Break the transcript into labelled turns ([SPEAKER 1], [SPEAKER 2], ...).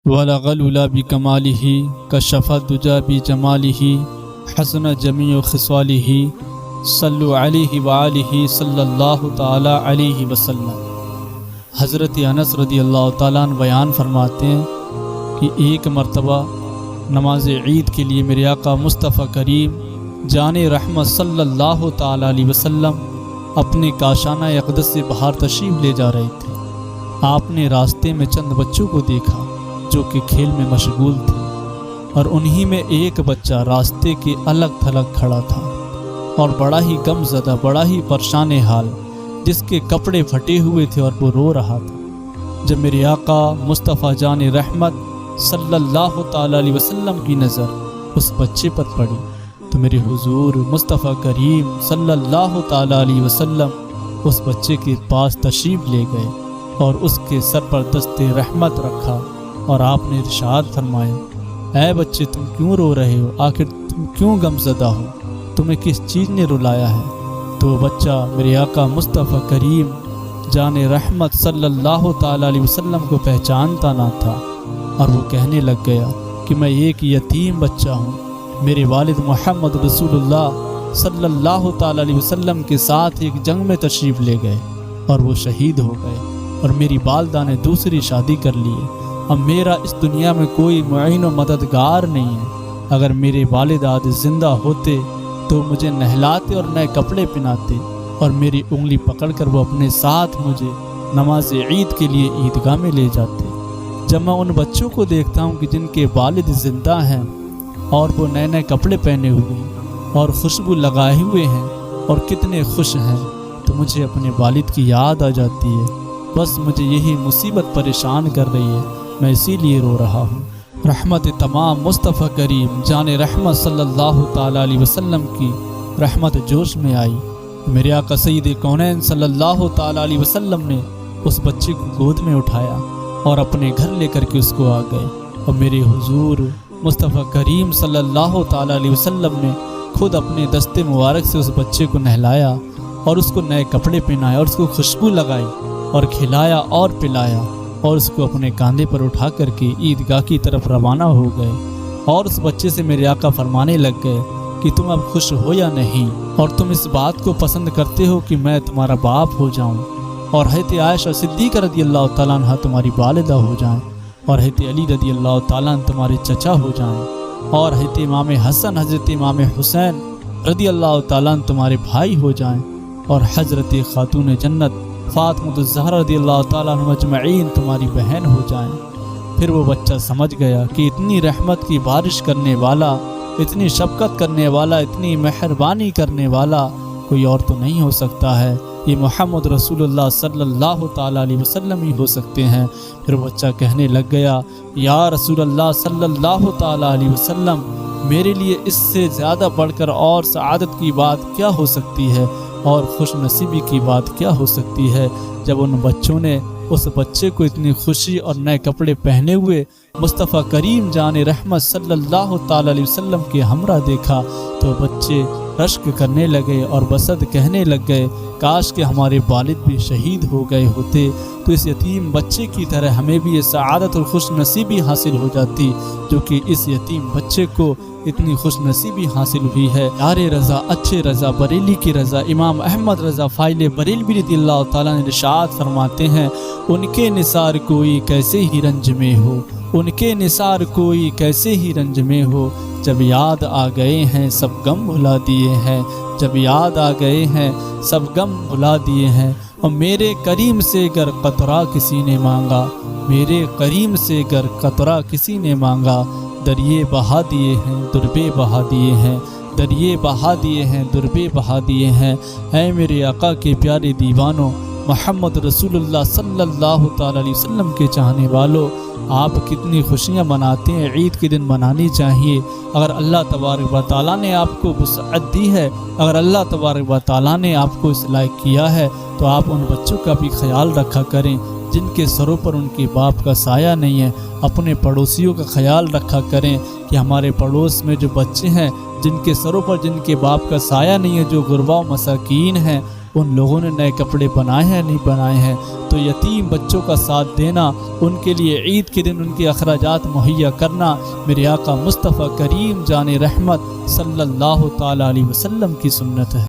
[SPEAKER 1] وَلَغَلُّلَ بِكَمَالِهِ كَشَفَ الدُّجَى بِجَمَالِهِ حَسُنَ جَمِيعُ خِصَالِهِ صلوا علیہ وآلہ صلی اللہ تعالی علیہ وسلم۔ حضرت انس رضی اللہ تعالیٰ عنہ بیان فرماتے ہیں کہ ایک مرتبہ نماز عید کے لیے میرے آقا مصطفیٰ کریم جان رحمت صلی اللہ تعالی علیہ وسلم اپنے کاشانہ اقدس سے باہر تشریف لے جا رہے تھے۔ آپ نے راستے میں چند بچوں کو دیکھا جو کہ کھیل میں مشغول تھے، اور انہی میں ایک بچہ راستے کے الگ تھلگ کھڑا تھا اور بڑا ہی غم زدہ، بڑا ہی پریشان حال، جس کے کپڑے پھٹے ہوئے تھے اور وہ رو رہا تھا۔ جب میرے آقا مصطفیٰ جان رحمت صلی اللہ تعالی علیہ وسلم کی نظر اس بچے پر پڑی تو میرے حضور مصطفیٰ کریم صلی اللہ تعالی علیہ وسلم اس بچے کے پاس تشریف لے گئے اور اس کے سر پر دست رحمت رکھا، اور آپ نے ارشاد فرمایا، اے بچے تم کیوں رو رہے ہو؟ آخر تم کیوں غم زدہ ہو؟ تمہیں کس چیز نے رلایا ہے؟ تو وہ بچہ میرے آقا مصطفیٰ کریم جان رحمت صلی اللہ تعالی علیہ وسلم کو پہچانتا نہ تھا، اور وہ کہنے لگ گیا کہ میں ایک یتیم بچہ ہوں، میرے والد محمد رسول اللہ صلی اللہ تعالی علیہ وسلم کے ساتھ ایک جنگ میں تشریف لے گئے اور وہ شہید ہو گئے، اور میری والدہ نے دوسری شادی کر لی ہے۔ اب میرا اس دنیا میں کوئی معین و مددگار نہیں ہے۔ اگر میرے والد آج زندہ ہوتے تو مجھے نہلاتے اور نئے کپڑے پہناتے، اور میری انگلی پکڑ کر وہ اپنے ساتھ مجھے نماز عید کے لیے عیدگاہ میں لے جاتے۔ جب میں ان بچوں کو دیکھتا ہوں کہ جن کے والد زندہ ہیں اور وہ نئے نئے کپڑے پہنے ہوئے اور خوشبو لگائے ہوئے ہیں اور کتنے خوش ہیں، تو مجھے اپنے والد کی یاد آ جاتی ہے۔ بس مجھے یہی مصیبت پریشان کر رہی ہے، میں اسی لیے رو رہا ہوں۔ رحمت تمام مصطفیٰ کریم جان رحمت صلی اللہ تعالی علیہ وسلم کی رحمت جوش میں آئی۔ میرے آقا سید کونین صلی اللہ تعالی علیہ وسلم نے اس بچے کو گود میں اٹھایا اور اپنے گھر لے کر کے اس کو آ گئے، اور میرے حضور مصطفیٰ کریم صلی اللہ تعالی علیہ وسلم نے خود اپنے دست مبارک سے اس بچے کو نہلایا اور اس کو نئے کپڑے پہنائے اور اس کو خوشبو لگائی اور کھلایا اور پلایا، اور اس کو اپنے کاندھے پر اٹھا کر کے عیدگاہ کی طرف روانہ ہو گئے۔ اور اس بچے سے میرے آقا فرمانے لگ گئے کہ تم اب خوش ہو یا نہیں، اور تم اس بات کو پسند کرتے ہو کہ میں تمہارا باپ ہو جاؤں، اور حضرت عائشہ صدیقہ رضی اللہ تعالیٰ عنہ تمہاری والدہ ہو جائیں، اور حضرت علی رضی اللہ تعالیٰ عنہ تمہارے چچا ہو جائیں، اور حضرت امام حسن حضرت امام حسین رضی اللہ تعالیٰ عنہ تمہارے بھائی ہو جائیں، اور حضرت خاتون جنت فاطمہ الزہرا رضی اللہ تعالیٰ عنہ مجمعین تمہاری بہن ہو جائیں۔ پھر وہ بچہ سمجھ گیا کہ اتنی رحمت کی بارش کرنے والا، اتنی شفقت کرنے والا، اتنی مہربانی کرنے والا کوئی اور تو نہیں ہو سکتا ہے، یہ محمد رسول اللہ صلی اللہ تعالی علیہ وسلم ہی ہو سکتے ہیں۔ پھر وہ بچہ کہنے لگ گیا، یا رسول اللہ صلی اللہ تعالی علیہ وسلم، میرے لیے اس سے زیادہ بڑھ کر اور سعادت کی بات کیا ہو سکتی ہے، اور خوش نصیبی کی بات کیا ہو سکتی ہے؟ جب ان بچوں نے اس بچے کو اتنی خوشی اور نئے کپڑے پہنے ہوئے مصطفیٰ کریم جان رحمت صلی اللہ تعالی علیہ وسلم کے ہمراہ دیکھا تو بچے رشک کرنے لگے اور بسد کہنے لگ گئے، کاش کہ ہمارے والد بھی شہید ہو گئے ہوتے تو اس یتیم بچے کی طرح ہمیں بھی یہ سعادت اور خوش نصیبی حاصل ہو جاتی جو کہ اس یتیم بچے کو اتنی خوش نصیبی حاصل ہوئی ہے۔ یار رضا، اچھے رضا، بریلی کی رضا، امام احمد رضا فائل بریلوی رضی اللہ تعالیٰ نے ارشاد فرماتے ہیں، ان کے نثار کوئی کیسے ہی رنج میں ہو، ان کے نثار کوئی کیسے ہی رنج میں ہو، جب یاد آ گئے ہیں سب غم بھلا دیے ہیں، جب یاد آ گئے ہیں سب غم بھلا دیے ہیں، اور میرے کریم سے گر قطرہ کسی نے مانگا، میرے کریم سے گر قطرہ کسی نے مانگا، دریے بہا دیے ہیں دربے بہا دیے ہیں، دریے بہا دیے ہیں دربے بہا دیے ہیں۔ اے میرے آقا کے پیارے دیوانوں، محمد رسول اللہ صلی اللہ تعالی علیہ وسلم کے چاہنے والوں، آپ کتنی خوشیاں مناتے ہیں، عید کے دن منانی چاہیے۔ اگر اللہ تبارک و تعالیٰ نے آپ کو وسعت دی ہے، اگر اللہ تبارک و تعالیٰ نے آپ کو اس لائق کیا ہے تو آپ ان بچوں کا بھی خیال رکھا کریں جن کے سروں پر ان کے باپ کا سایہ نہیں ہے۔ اپنے پڑوسیوں کا خیال رکھا کریں کہ ہمارے پڑوس میں جو بچے ہیں جن کے سروں پر جن کے باپ کا سایہ نہیں ہے، جو غربا و مساکین ہیں، ان لوگوں نے نئے کپڑے بنائے ہیں نہیں بنائے ہیں، تو یتیم بچوں کا ساتھ دینا، ان کے لیے عید کے دن ان کے اخراجات مہیا کرنا میرے آقا مصطفیٰ کریم جان رحمت صلی اللہ تعالیٰ علیہ وسلم کی سنت ہے۔